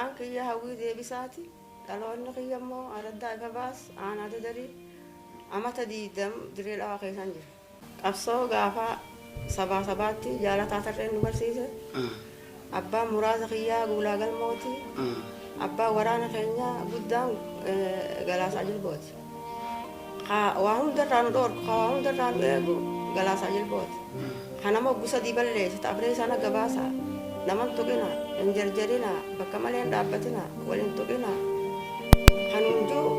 maqaan kiyya hawwii deebisaati. Dhaloonni kiyya immoo araddaa ifa baas aanaa dadarii amata diidam diree dhawaa keessan jira. Qabsoo gaafa sabaa sabaatti jaalataa tarreen nu barsiise. Abbaan muraasa kiyyaa guulaa galmooti. Abbaan waraana keenya guddaan Galaasaa Jilbooti. Waa hundarraa nu dhoorku waa hundarraa nu eegu Galaasaa Jilbooti. Kana moggu sadii balleessite afree sana gabaasa. Naman tuqina hin jarjarina bakka malee hin dhaabbatina waliin tuqina. Kanunjuu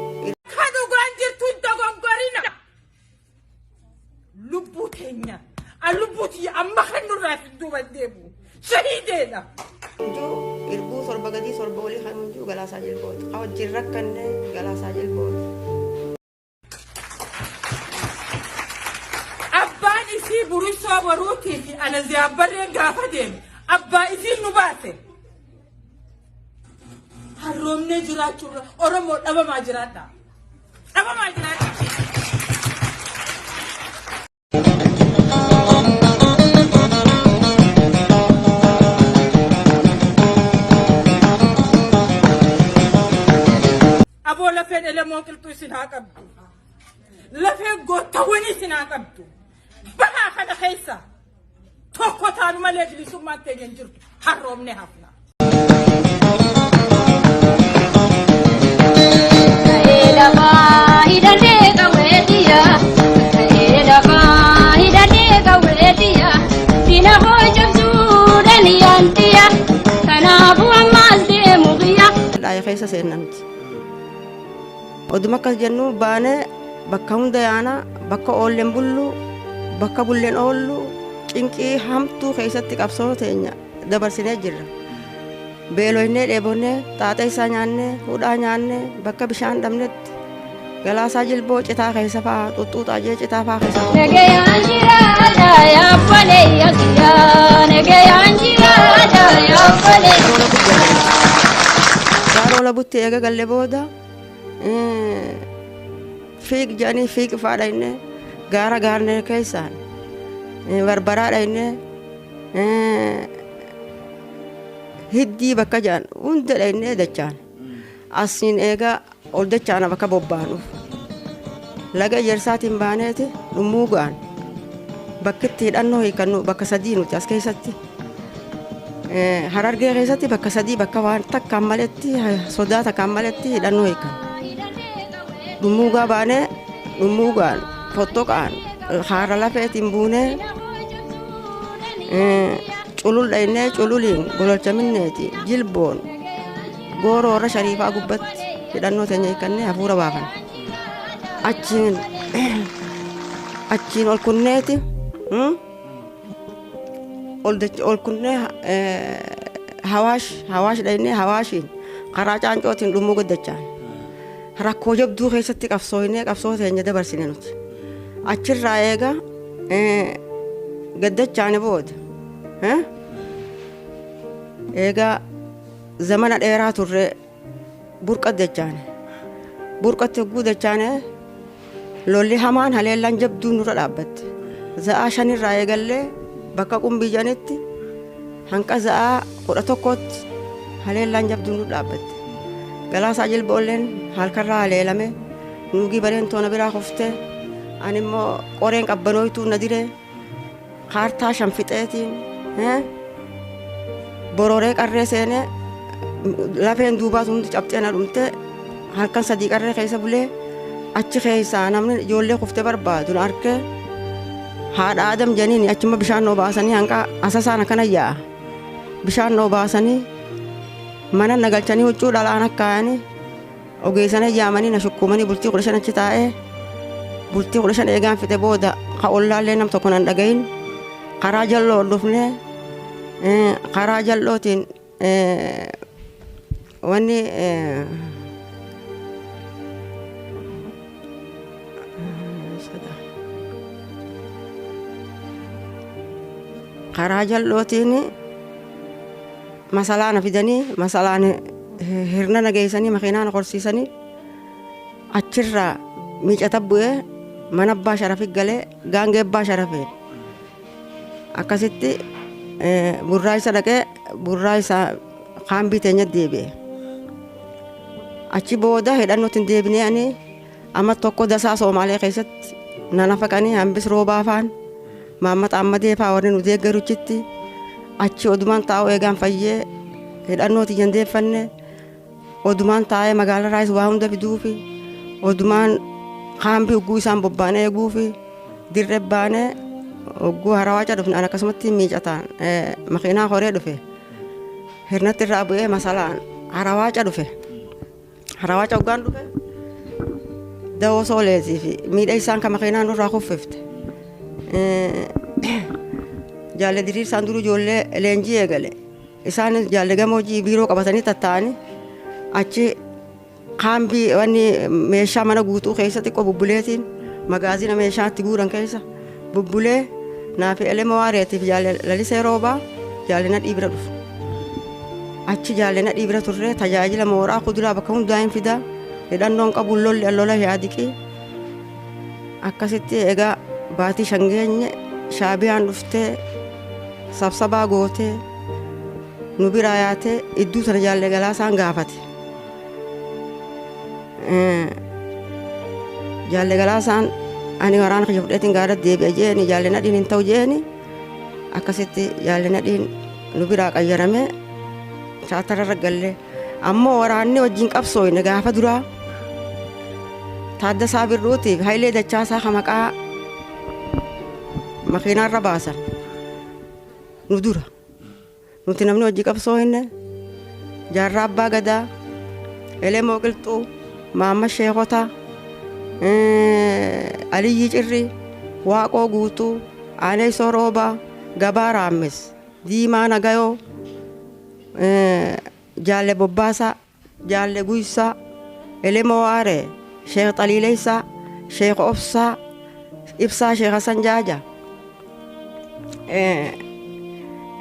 kan dhugaan jirtu hin dogoggorina. Lubbuu teenya lubbuuti amma kan nurraa hin duuban deemu shahiideedha. Kanunjuu irbuu sorba gadii sorba olii kanunjuu Galaasaa Jilbooti. Hojii rakkanne Galaasaa Jilbooti. Abbaan isii burisoo baruutii fi ana ziyaabbarreen gaafa deeme abbaa isii nu baase. Harroomnee jiraachuurra Oromoo dhabamaa jiraadha. Dhabamaa jiraadha. Aboo lafeen elemoon qilxuu isin haa qabdu. Lafeen goottawwanii isin haa qabdu. Bahaa kana keessa tokko taanu malee bilisummaan teenya hin jirtu. Harroomnee hafna. Keessa seenamti. Oduma akkas jennu baanee bakka hunda yaana bakka oolleen bullu bakka bulleen oollu cinqii hamtuu keessatti qabsoo teenya dabarsinee jirra. Beelofnee dheebonnee xaaxa isaa nyaannee hudhaa nyaannee bakka bishaan dhabnetti Galaasaa Jilboo citaa keessa fa'aa xuxxuuxaa jee citaa fa'aa keessa. Negayaan jiraadha yaabbalee yakkiyaa negayaan jiraadha yaabbalee. Gaaroola buttee eega galle booda fiig jedhanii fiig faadha inni gaara gaarnee keessaan barbaraadha inni hiddii bakka jedhan hundadha inni dachaan asiin eega ol dachaana bakka bobbaanuuf laga Ejersaatiin baaneeti dhummuu ga'an bakkitti hidhannoo hiikannu bakka sadii nuti as keessatti. Harargee keessatti bakka sadii bakka waan takkaan maletti sodaa takkaan maletti hidhannoo hiikan. Dhummuugaa baanee dhummuugaan fottoqaan haara lafeetiin buunee culul dhaynee cululiin gololchaminneeti Jilboon gooroorra Shariifaa gubbatti hidhannoo teenya hiikannee hafuura baafan. Achiin ol kunneeti. ol kunne hawaash dhaynee hawaashiin karaa caancootiin dhummuu gaddachaan rakkoo jabduu keessatti qabsooynee qabsoo teenya dabarsine nuti achirraa eega gaddachaane booda eega zamana dheeraa turre burqaddachaane burqatti hogguu dachaane lolli hamaan haleellaan jabduu nurra dhaabbatte za'aa shanirraa eegallee bakka qumbii janitti hanqa za'aa 11tti haleellaan jabduun nu dhaabbatte. Galaasaa Jilboolleen halkarraa haleelame nuugii bareen toona biraa kuftee ani immoo qoreen qabbanooytuu na diree kaartaa shanfixeetiin bororee qarree seenee lafeen duubaatu hundi cabxee na dhumte halkan sadii qarree keessa bulee achi keessaa namni ijoollee kuftee barbaadu na arkee haadha Adam janiin achuma bishaan noo baasanii hanqa asasaan akkana yaa'a. Bishaan noo baasanii mana nagalchanii huccuu dhalaan akkaayanii ogeessanii yaamanii na shukkumanii bultii 15 achi taa'ee bultii 15 eegaan fixe booda ka ollaallee nam tokko nan dhagayin karaa jalloo dhufnee karaa jallootiin wanni karaa jallootiin masalaana fidanii masalaan hirna nageessanii makiinaa qorsiisanii achirraa miicata bu'ee mana abbaa Sharafi galee gaangee abbaa Sharafee akkasitti burraa isa dhaqee burraa isaa kaambii teenya deebi'e. achi booda hidhannootti hin deebinee ani amma tokko dasaa Soomaalee keessatti nana faqanii hambis roobaa afaan Maammat Ammadee fa'aa warri nu deeggaruchitti achi odumaan taa'u eegaan fayyee hidhannootti jandeeffanne odumaan taa'ee magaalaa raayis waa hunda fiduufi odumaan kaambii ugguu isaan bobbaanee eeguufi dirree baanee ugguu Harawaaca dhufne an akkasumatti miicataan makiinaa horee dhufe hirnatti irraa bu'ee masalaan Harawaaca dhufe Harawaaca uggaan dhufe dawoo sooleetii fi miidha isaan ka makiinaa nurraa kuffifte jaalle diriir isaan duruu ijoollee leenjii eegale isaan jaalle gamoojii biiroo qabatanii tatta'anii achi kaambii wanni meeshaa mana guutuu keessa xiqqoo bubbuleetiin magaazina meeshaa itti guuran keessa bubbulee naafi elema waareetiif jaalle lalisee roobaa jaalle na dhiibira dhufu achi jaalle na dhiibira turre tajaajila mooraa kuduraa bakka hundaa hin fidaa hidhannoon qabu lolli allola yaadiqii akkasitti egaa baatii shangeenye shaabiyaan dhuftee sabsabaa gootee nu biraa yaatee idduu sana jaalle galaasaan gaafate jaalle galaasaan ani waraana kiyya fudheetiin gaara deebi'a jeeni jaalle nadhiin hin ta'u jeeni akkasitti jaalle nadhiin nu biraa qayyarame shaatararra galle ammoo waraanni wajjin qabsooyne gaafa duraa Taaddasaa Birruutiif Hayilee Dachaasaa hamaqaa makiinaarra baasan nu dura nuti namni wajji qabsooyne jaarraa abbaa gadaa Elemoo Qilxuu Maamma Sheekotaa Aliyyi Cirri Waaqoo Guutuu Aaneesoo Roobaa Gabaa Raammes Diimaa Nagayoo jaalle Bobbaasaa jaalle Guysaa Elemoo Waaree Sheekh Xaliileessaa Sheekh Obsaa Ibsaa Sheekh Hasan Jaaja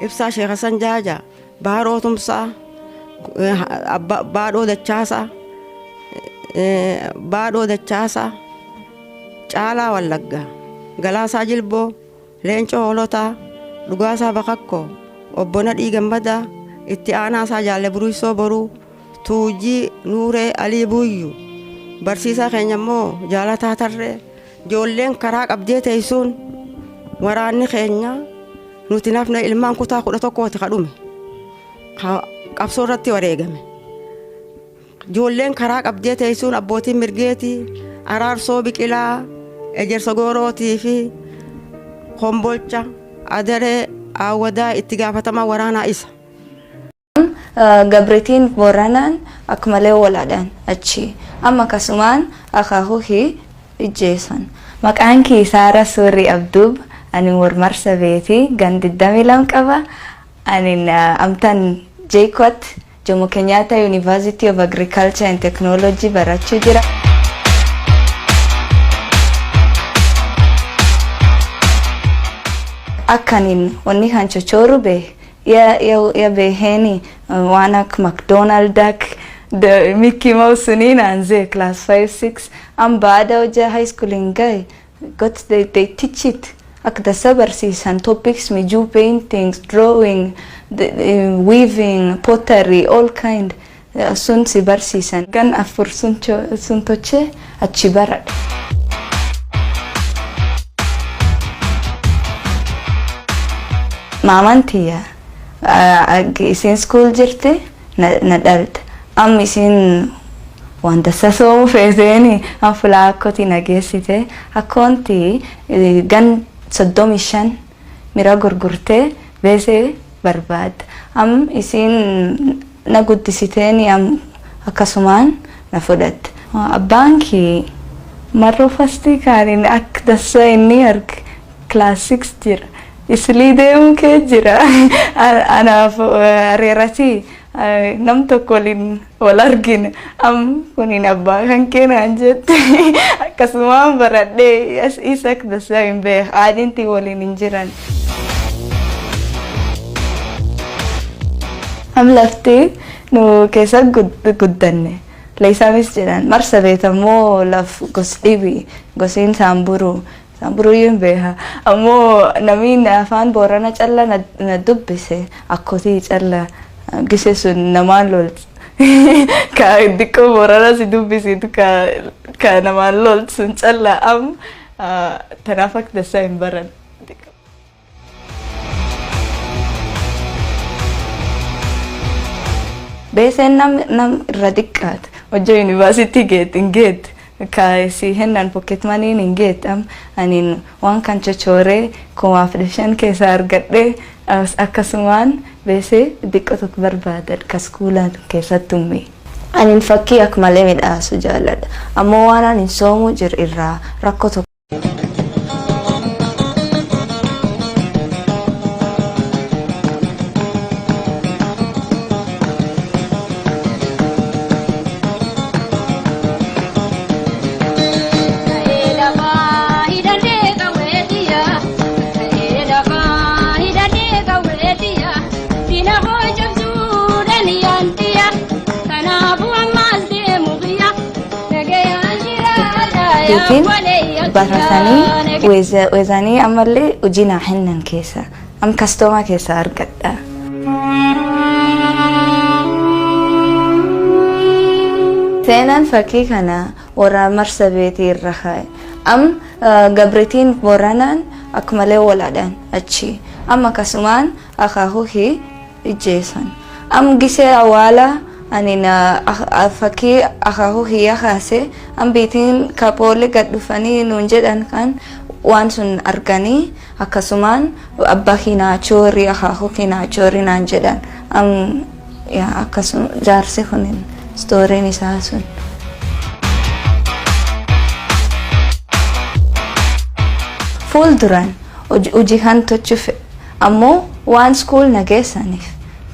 Ibsaa Sheekh Hasan Jaaja Baaroo Tumsaa Baadhoo Dachaasaa Baadhoo Dachaasaa Caalaa Wallaggaa Galaasaa Jilboo Leencoo Hoolotaa Dhugaasaa Bakakkoo Obbo Nadhii Gammadaa itti aanaasaa jaalle Buruusoo Boruu Tuujii Nuuree Alii Buuyyu barsiisaa keenya immoo jaalataa tarree ijoolleen karaa qabdee teessuun waraanni keenya nuti nafna ilmaan kutaa 11 kadhume qabsoo irratti wareegame ijoolleen karaa qabdee teessuun abbootiin mirgeetii Araarsoo Biqilaa Ejersa Goorootii fi Kombolcha Adaree Awwadaa itti gaafatamaa waraanaa isa Gabritiin Booranaan akka malee walaadhaan achi amma kasumaan akaahuuhi ijjeessan maqaan kii Saara Suurri Abduub ani warmarsa beetii gandiddami lam qaba ani amtan JKUAT Jomo Kenyatta University of Agriculture and Technology barachuu jira akkanin wanni kan chochooru bee ya beheni wanak McDonald Duck the Mickey Mouse nina anze class 5-6 am baada oja high school ingai got they teach it ak the sabar season topics me do paintings drawing weaving pottery all kind sun si bar season gan afur suntoche achibarat mamantiya isin school jirte na dalt am isin wanda saso fezeni am fulakoti nagesite akonti gan sodomishan mira gurgurte bese barbad am isin na guddisiteni am akasuman na fudat abanki marro fasti karin ak dasa inni ark class 6 jir isliide unke jira ana rerati nam tokkolin walargin am kunin abba kan kenan jette akasuma baradde as isak dasa imbe adinti walin injiran am lafti no kesa guddanne leisamis jiran marsabetamo laf gosdibi gosin samburu Samburu beha amo namin afaan Boorana calla na dubbise akkoti calla gisesun namaan lol ka dikko borana si dubbisitu ka namaan loltu sun callaa tanaaf akka dasaa hin baran. Beeseen nam irra diqqaata hojii yuunivarsiitii hin geet ka si hennan pocket money hin geet anin waan kan chochooree 5,500 keessaa argadhee akkasumaan beesee diqqoo tokko barbaadan ka skuulaan keessatti uumee. Anin fakkii akka malee midhaasu jaalladha ammoo waan anin soomuu jiru irraa rakkoo tokko. Bikin barasanii weezanii ammallee hojii naa hennan keessa kastoomaa keessa argadha. Seenaan fakkii kana warra Marsabeetii irra kaa'e gabritiin Booranaan akka malee walaadhaan achi akkasumaan akaakuu ijjeessan gisee awwaalaa anin fakkii akaakuu kiyya kaase biitiin kapoolii gad dhufanii nuun jedhan kan waan sun arganii akkasumaan abbaa kinaachoori akaakuu kinaachoori naan jedhan akkasuma jaarsi kunin stooriin isaa sun. Fuulduran hojii kan tochuuf ammoo waan skuul nageessaniif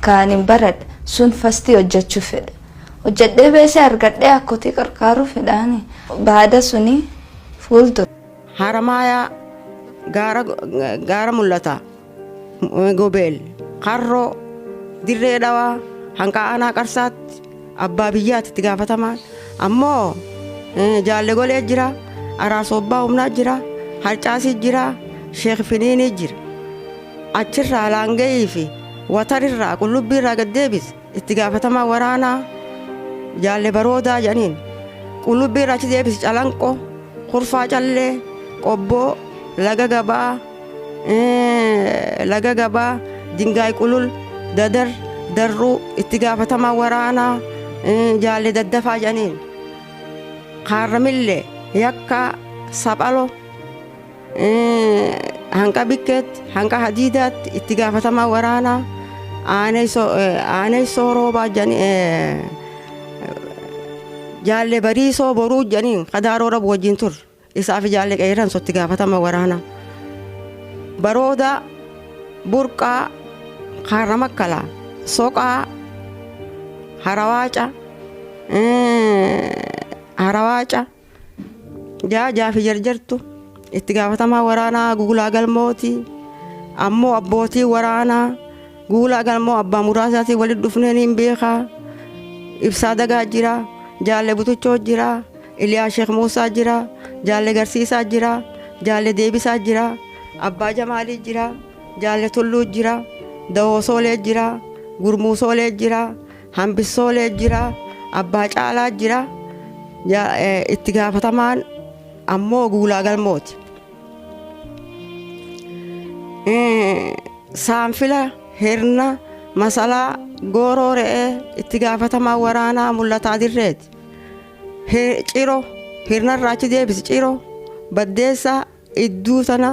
kan hin baradha sun fastii hojjechuu fedha. Hojjedhee beesee argadhee akkootii qarqaaruu fedhaani. Baada suni fuuldura. Haramaayaa gaara mul'ata gobeel qarroo dirree dhawaa hanqa aanaa qarsaatti abbaa biyyaatti itti gaafatamaan ammoo jaalle golee jira araasobbaa humnaa jira harcaasii jira sheek finiinii jira achirraa laangayii fi watarirraa qullubbiirraa gad deebise itti gaafatamaa waraanaa jaalle baroodaa jedhaniin qullubbiirraa achi deebise calanqoo kurfaa callee qobboo laga gabaa dingaay qulul dadar darruu itti gaafatamaa waraanaa jaalle daddafaa jedhaniin kaarramillee yakka saphalo hanqa bikkeetti hanqa hadiidaatti itti gaafatamaa waraanaa aanee sooroobaa jaalle bariisoo boruu jedhaniin kadaaroo rabu wajjin tur isaaf jaalle qeeran sotti gaafatama waraanaa barooda burqaa kaarramakkalaa soqaa harawaaca jaafi jarjartu itti gaafatamaa waraanaa guulaa galmooti ammoo abbootii waraanaa guulaa galmoo abbaa muraasaatii walitti dhufneen hin beekaa ibsaa dagaa jira jaalle butuchoo jira iliyaa sheek muusaa jira jaalle garsiisaa jira jaalle deebisaa jira abbaa jamaalii jira jaalle tulluu jira dawosoolee jira gurmuusoolee jira hambisoolee jira abbaa caalaa jira itti gaafatamaan ammoo guulaa galmooti saanfila hirna masalaa gooroo re'ee itti gaafatamaa waraanaa mul'ataa dirreeti ciro hirnarraa achi deebisi ciro baddeessaa idduu tana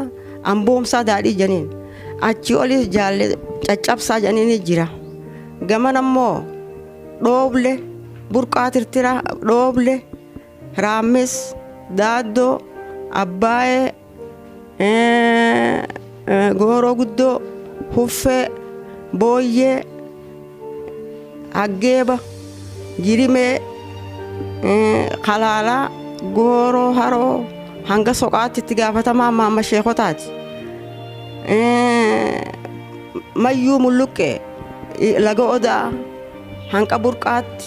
amboomsaa daadhii janiin achi olis jaalle caccabsaa janiin jira gaman ammoo dhooble burqaa tirtira dhooble raammis daaddoo abbaayee gooroo guddoo huffee booyyee aggeeba jirimee kalaalaa gooroo haroo hanga soqaatti itti gaafatamaa maamma sheekotaati mayyuu mulluqqee laga odaa hanqa burqaatti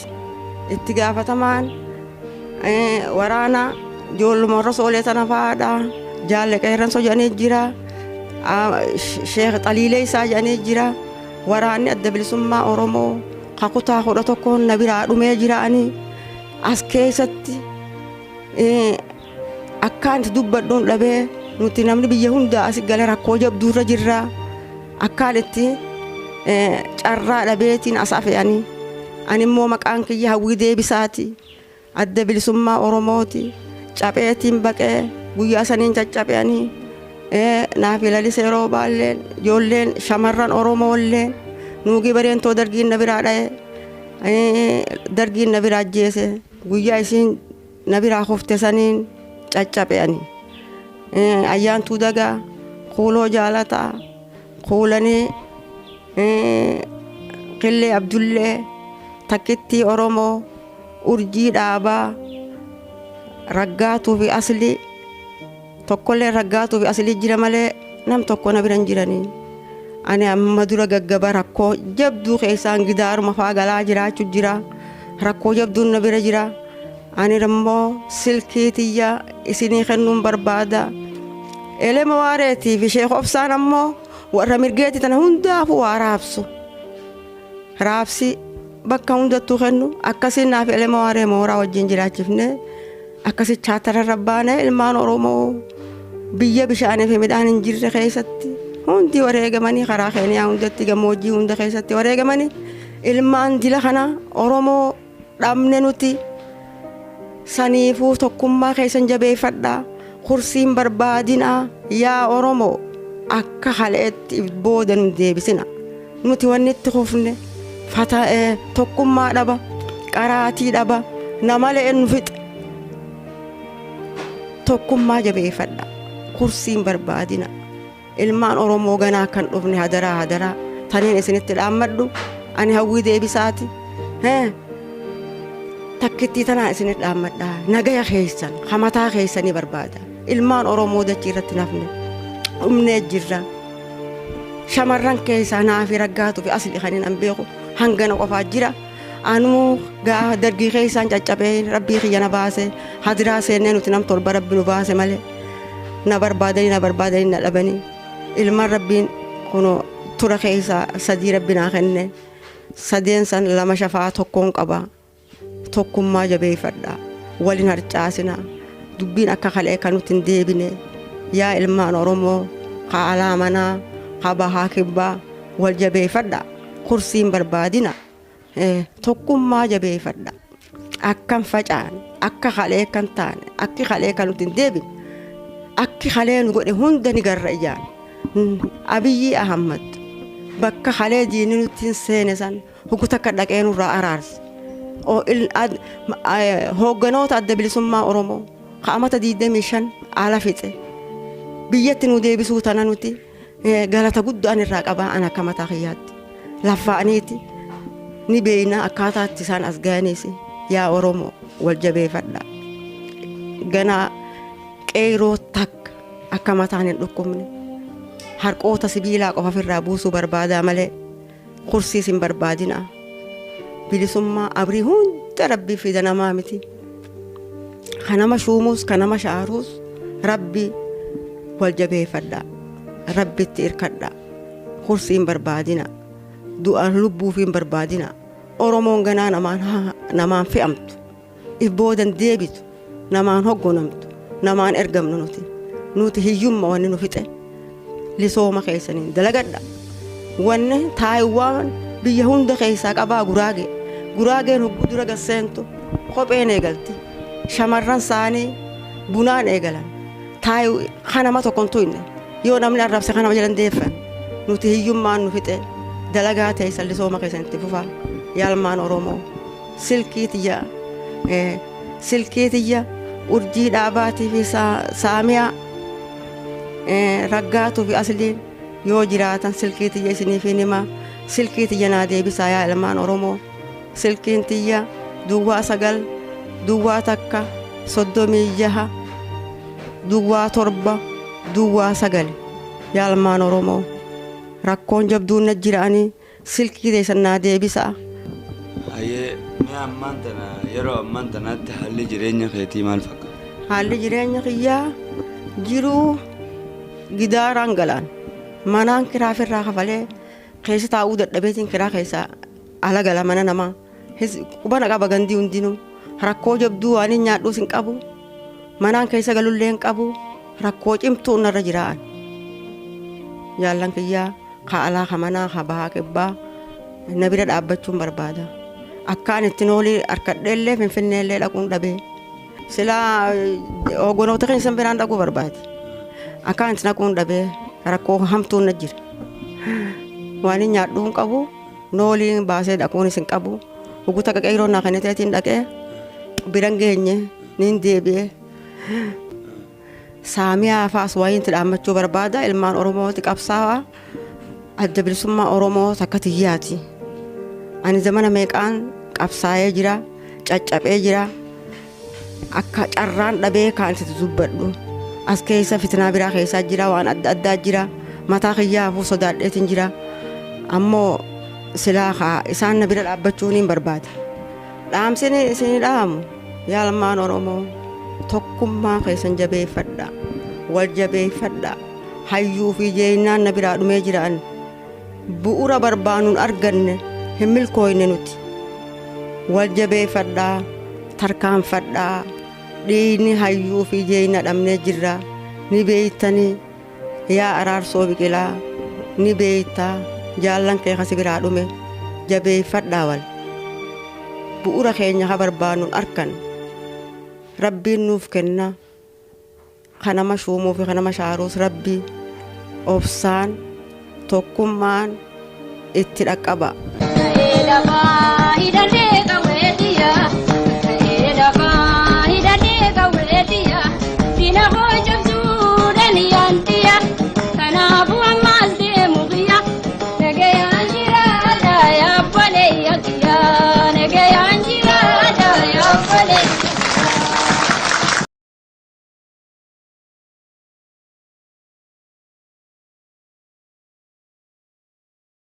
itti gaafatamaan waraana ijoollumorra soolee tana faadha jaalle qeerranso jedhanii jira sheek xaliilee isaa jedhanii jira waraanni adda bilisummaa oromoo kakutaa kudha tokkoon na biraa dhumee jiraanii as keessatti akkaan itti dubbadhuun dhabee nuti namni biyya hundaa as gala rakkoo jabduurra jirra akkaan itti carraa dhabeetiin as afe'anii ani immoo maqaan kiyya Hawwii Deebisaati adda bilisummaa Oromooti capheetiin baqee guyyaa saniin caccabanii naaf lalisee yeroo baalleen ijoolleen shamarran Oromoolleen nuugi bareentoo dargiin na biraa dha'e dargiin na biraa ajjeese guyyaa isiin na biraa kufte saniin caccabanii ayyaantuu dagaa kuuloo jaalataa kuulanii qillee Abdullee takkittii Oromoo urjii dhaabaa raggaatuu fi aslii tokkollee raggaatuu fi aslii jira malee nam tokko na biran jiranii ani amma dura gaggaba rakkoo jabduu keessaan gidaaruma faa galaa jiraachuu jira rakkoo jabduun na bira jira ani immoo silkii tiyya isinii kennuun barbaada elema waareetii fi sheek obsaan ammoo warra mirgeetti tana hundaafu waa raabsi bakka hundattuu kennu akkasiin naaf elema waaree mooraa wajjin jiraachifne akkasi chaatara rabbaane ilmaan Oromoo biyya bishaanii fi midhaan hin jirre keessatti hundi wareegamanii karaa keeniyaa hundatti gammoojjii hunda keessatti wareegamanii ilmaan dila kana Oromoo dhabne nuti saniifuu tokkummaa keessan jabeeffadhaa kursiin barbaadinaa yaa Oromoo akka haleetti booda nu deebisina nuti wanni itti kufne tokkummaa dhaba qaraatii dhaba nama le'en nu fixe tokkummaa jabeeffadha kursiin barbaadina ilmaan Oromoo ganaa kan dhufne hadaraa taniin isinitti dhaammadhu ani Hawwii Deebisaati takkittii tanaa isinitti dhaammadha nagaya keessan hamataa keessanii barbaada ilmaan Oromoo dachii irratti nafne dhumnee jirra shamarran keessaa naafi raggaatuu fi aslii kaniin an beeku hangana qofaa jira anuu gaa dargii keessaan caccabee rabbii kiyya na baase hadiraa seennee nuti nam torba rabbi nu baase malee na barbaadanii na dhabanii ilmaan rabbiin kuno tura keessaa sadii rabbi naa kenne sadeen san lama shafaa tokkoon qaba tokkummaa jabeeffadhaa waliin harcaasina dubbiin akka kalee kan nuti hin deebine yaa ilmaan Oromoo haa alaamanaa haa bahaa kibbaa wal jabeeffadhaa kursiin barbaadina tokkummaa jabeeffadhaa akkan facaan akka kalee kan taane akki kalee kan nuti hin deebine akki kalee nu godhe hunda ni garra ijaan Abiyyi Ahmad bakka kalee diinni nuti hin seene san hukuta akka dhaqee nurraa araarse hoogganoota adda bilisummaa Oromoo qaamata 25 ala fixe biyyatti nu deebisuu tana nuti galata guddaan irraa qabaa an akka mataa kiyyaatti laffaaniiti ni beeyna akkaataatti isaan as ga'aniis yaa Oromoo wal jabeeffadhaa ganaa qeeroo takka akka mataan hin dhukkubne harqoota sibiilaa qofa ofirraa buusuu barbaadaa malee kursiis hin barbaadina bilisummaa abrii hunda rabbii fida namaa miti kanama shuumuus kanama shaaruus rabbi wal jabeeffadhaa rabbitti irkadhaa kursiin barbaadina du'aan lubbuuf hin barbaadina Oromoon ganaa namaan fe'amtu if boodan deebitu namaan hoggonamtu namaan ergamnu nuti hiyyumma wanni nu fixe lisooma keessaniin dalagadha wanni Taayiwaan biyya hunda keessaa qabaa guraageen hogguu dura gasseentu kopheen eegalti shamarran saanii bunaan eegalan kanama tokkon tuyne yoo namni arrabse kanama jalan deeffan nuti hiyyummaan nu fixe dalagaa teessan lisooma keessanitti fufaa yaalmaan Oromoo silkii tiyya urjii dhaabaatii fi saamiyaa raggaatuu fi asliin yoo jiraatan silkii tiyya isiniif hima silkii tiyya naa deebisaa yaa ilmaan Oromoo silkiin tiyya 9 1 36 7 9 yaa ilmaan Oromoo rakkoon jabduun na jiraanii silkii teessan naa deebisaa. Ayyee mee ammaan tana yeroo ammaan tanaatti haalli jireenya keetii maal fakkaata? Haalli jireenya kiyyaa jiruu gidaaraan galaan manaan kiraa firraa kafalee keessa taa'uu dadhabeetiin kiraa keessaa ala gala mana namaa qubana qaba gandii hundinuu rakkoo jabduu waan hin nyaadhuus hin qabu manaan keessa galullee hin qabu rakkoo cimtuu narra jiraan jaallan kiyyaa ka alaa ka manaa ka bahaa kibbaa na bira dhaabbachuun barbaada akkaan ittiin olii harkadheellee finfinneellee dhaquun dhabee silaa ogonoota keessa biraan dhaquu barbaade akkaan itti dhaquun dhabee rakkoo hamtuun na jira waan hin nyaadhuu hin qabu nooliin baasee dhaquunis hin qabu huguta qaqeeroo naa kenneteetiin dhaqee biran geenye niin deebi'ee saamiyaa faas waa'een itti dhaammachuu barbaada ilmaan oromooti qabsaawaa adda bilisummaa oromoo takka tiyyaati ani zamana meeqaan qabsaa'ee jira caccabee jira akka carraan dhabee kaan itti dubbadhu as keessa fitnaa biraa keessaa jira waan adda addaa jira mataa kiyyaafuu sodaadheetiin jira ammoo silaa isaan na bira dhaabbachuun hin barbaada dhaamsin isin dhaamu yaa ilmaan oromoo tokkummaa keessan jabeeffadha wal jabeeffadha hayyuu fi jeenyaan na biraa dhumee jiraan bu'uura barbaanuun arganne hin milkooyne nuti wal jabeeffadhaa tarkaanfadhaa dhiigni hayyuu fi jeenya dhabnee jirra ni beeytanii yaa araarsoo biqilaa ni beeytaa jaallan kee kasi biraa dhume jabeeffadhaa wal bu'uura keenya ha barbaanuun argan rabbiin nuuf kenna kanama shuumuu fi kanama shaaruus rabbii obsaan tokkummaan itti dhaqqaba.